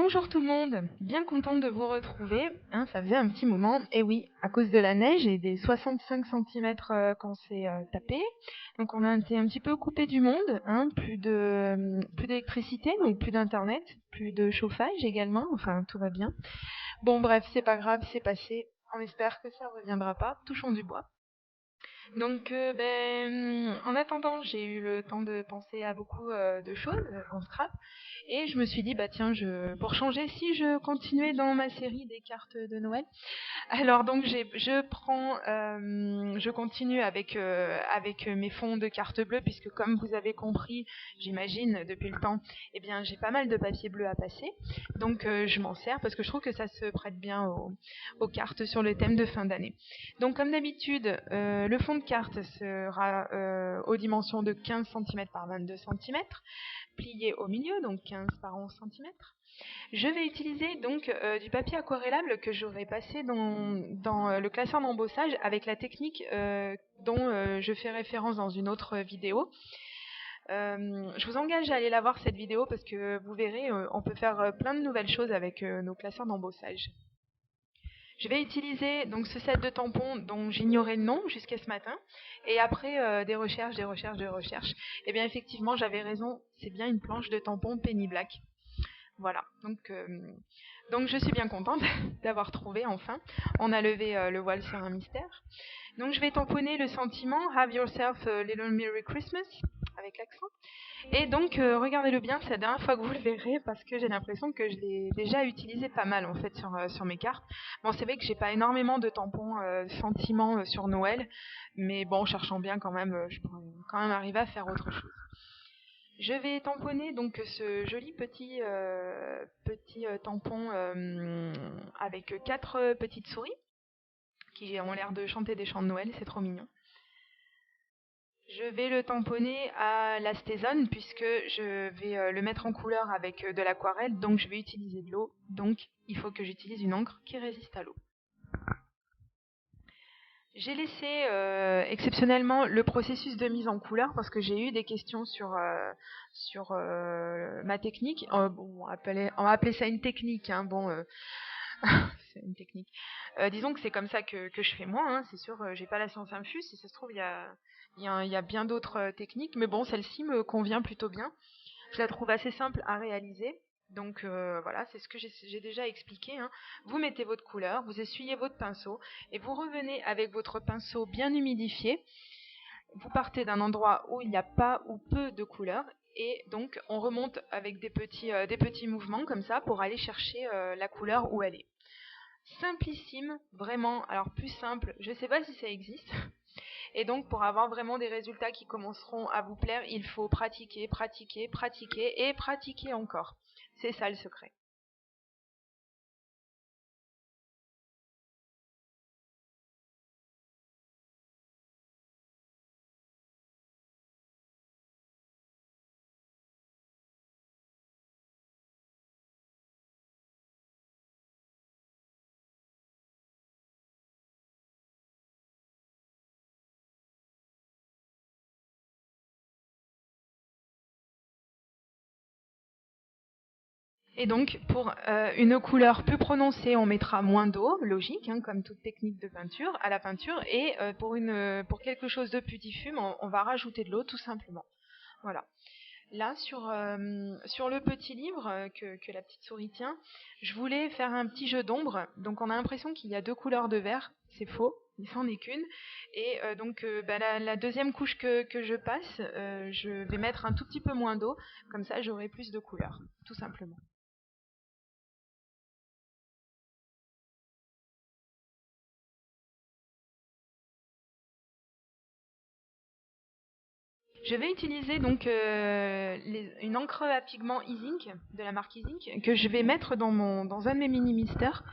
Bonjour tout le monde, bien contente de vous retrouver, hein, ça faisait un petit moment, et oui, à cause de la neige et des 65 centimètres qu'on s'est tapé, donc on a été un petit peu coupé du monde, hein, plus d'électricité, donc plus d'internet, plus de chauffage également, enfin tout va bien. Bon bref, c'est pas grave, c'est passé, on espère que ça ne reviendra pas, touchons du bois. Donc, en attendant, j'ai eu le temps de penser à beaucoup de choses en scrap. Et je me suis dit, bah tiens, pour changer, si je continuais dans ma série des cartes de Noël. Alors donc, je continue avec mes fonds de cartes bleues, puisque comme vous avez compris, j'imagine depuis le temps, eh bien, j'ai pas mal de papier bleu à passer. Donc, je m'en sers parce que je trouve que ça se prête bien aux cartes sur le thème de fin d'année. Donc comme d'habitude, le fond de carte sera aux dimensions de 15 centimètres par 22 centimètres, plié au milieu, donc 15 par 11 centimètres. Je vais utiliser donc du papier aquarellable que j'aurai passé dans le classeur d'embossage avec la technique dont je fais référence dans une autre vidéo. Je vous engage à aller la voir cette vidéo parce que vous verrez, on peut faire plein de nouvelles choses avec nos classeurs d'embossage. Je vais utiliser donc ce set de tampons dont j'ignorais le nom jusqu'à ce matin. Et après des recherches, et bien effectivement j'avais raison, c'est bien une planche de tampons Penny Black. Voilà, donc je suis bien contente d'avoir trouvé enfin. On a levé le voile sur un mystère. Donc je vais tamponner le sentiment Have yourself a little Merry Christmas avec l'accent. Et donc regardez-le bien, c'est la dernière fois que vous le verrez parce que j'ai l'impression que je l'ai déjà utilisé pas mal en fait sur mes cartes. Bon, c'est vrai que j'ai pas énormément de tampons sentiments sur Noël, mais bon, cherchant bien quand même, je pourrais quand même arriver à faire autre chose. Je vais tamponner donc ce joli petit tampon avec 4 petites souris qui ont l'air de chanter des chants de Noël, c'est trop mignon. Je vais le tamponner à la Stézone puisque je vais le mettre en couleur avec de l'aquarelle, donc je vais utiliser de l'eau, donc il faut que j'utilise une encre qui résiste à l'eau. J'ai laissé exceptionnellement le processus de mise en couleur parce que j'ai eu des questions sur ma technique. Bon, on va appeler ça une technique, hein, bon, c'est une technique. Disons que c'est comme ça que je fais moi, hein, c'est sûr, j'ai pas la science infuse, si ça se trouve, il y a bien d'autres techniques, mais bon, celle-ci me convient plutôt bien. Je la trouve assez simple à réaliser. Donc voilà, c'est ce que j'ai déjà expliqué, hein. Vous mettez votre couleur, vous essuyez votre pinceau et vous revenez avec votre pinceau bien humidifié. Vous partez d'un endroit où il n'y a pas ou peu de couleur et donc on remonte avec des petits mouvements comme ça pour aller chercher la couleur où elle est. Simplissime, vraiment, alors plus simple, je ne sais pas si ça existe. Et donc, pour avoir vraiment des résultats qui commenceront à vous plaire, il faut pratiquer, pratiquer, pratiquer et pratiquer encore. C'est ça le secret. Et donc, pour une couleur plus prononcée, on mettra moins d'eau, logique, hein, comme toute technique de peinture, à la peinture. Et pour quelque chose de plus diffus, on va rajouter de l'eau, tout simplement. Voilà. Là, sur le petit livre que la petite souris tient, je voulais faire un petit jeu d'ombre. Donc, on a l'impression qu'il y a 2 couleurs de vert. C'est faux, il s'en est qu'une. Et la deuxième couche que je passe, je vais mettre un tout petit peu moins d'eau. Comme ça, j'aurai plus de couleurs, tout simplement. Je vais utiliser donc une encre à pigment Easing de la marque Easing que je vais mettre dans un de mes mini misters.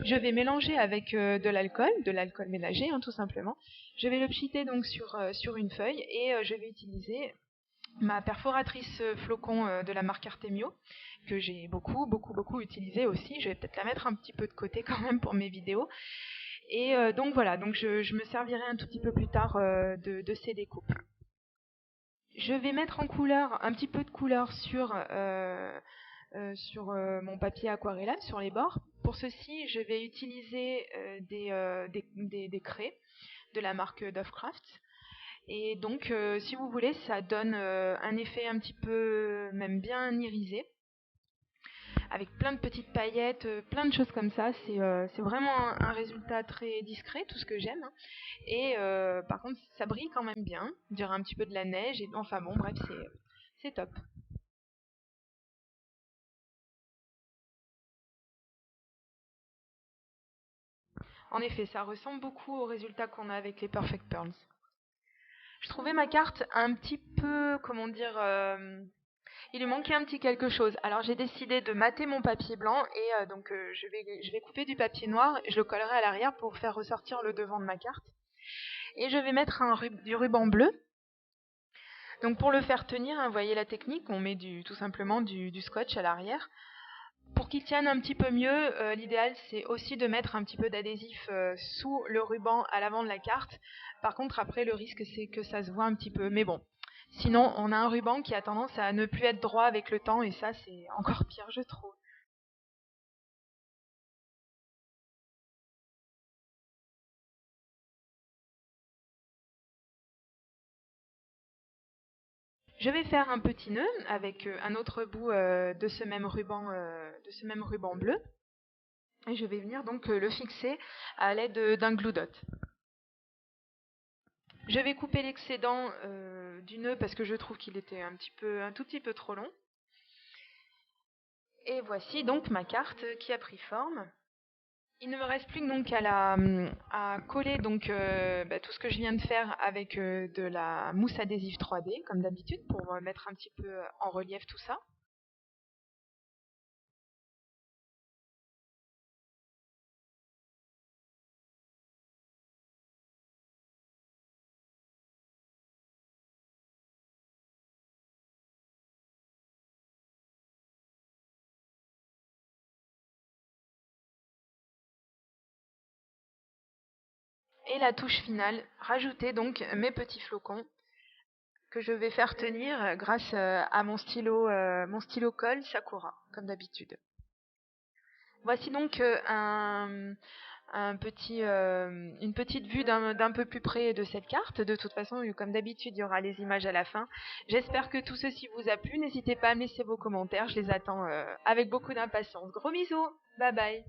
Je vais mélanger avec de l'alcool ménager, hein, tout simplement. Je vais le pchiter donc sur une feuille et je vais utiliser ma perforatrice flocon de la marque Artemio que j'ai beaucoup utilisé aussi. Je vais peut-être la mettre un petit peu de côté quand même pour mes vidéos. Et donc voilà, donc je me servirai un tout petit peu plus tard de ces découpes. Je vais mettre en couleur un petit peu de couleur sur mon papier aquarellable sur les bords. Pour ceci, je vais utiliser des craies de la marque Dovecraft. Et donc, si vous voulez, ça donne un effet un petit peu, même bien irisé, avec plein de petites paillettes, plein de choses comme ça. C'est vraiment un résultat très discret, tout ce que j'aime. Hein. Et par contre, ça brille quand même bien. On dirait un petit peu de la neige. Et, enfin bon, bref, c'est top. En effet, ça ressemble beaucoup au résultat qu'on a avec les Perfect Pearls. Je trouvais ma carte un petit peu, comment dire, il lui manquait un petit quelque chose. Alors j'ai décidé de mater mon papier blanc et donc je vais couper du papier noir et je le collerai à l'arrière pour faire ressortir le devant de ma carte. Et je vais mettre du ruban bleu. Donc pour le faire tenir, hein, vous voyez la technique, on met tout simplement du scotch à l'arrière. Pour qu'il tienne un petit peu mieux, l'idéal c'est aussi de mettre un petit peu d'adhésif sous le ruban à l'avant de la carte. Par contre après le risque c'est que ça se voit un petit peu. Mais bon, sinon on a un ruban qui a tendance à ne plus être droit avec le temps et ça c'est encore pire je trouve. Je vais faire un petit nœud avec un autre bout de ce même ruban bleu. Et je vais venir donc le fixer à l'aide d'un glue dot. Je vais couper l'excédent du nœud parce que je trouve qu'il était un tout petit peu trop long. Et voici donc ma carte qui a pris forme. Il ne me reste plus donc à coller donc tout ce que je viens de faire avec de la mousse adhésive 3D comme d'habitude pour mettre un petit peu en relief tout ça. Et la touche finale, rajouter donc mes petits flocons que je vais faire tenir grâce à mon stylo colle Sakura, comme d'habitude. Voici donc une petite vue d'un peu plus près de cette carte. De toute façon, comme d'habitude, il y aura les images à la fin. J'espère que tout ceci vous a plu. N'hésitez pas à me laisser vos commentaires. Je les attends avec beaucoup d'impatience. Gros bisous. Bye bye.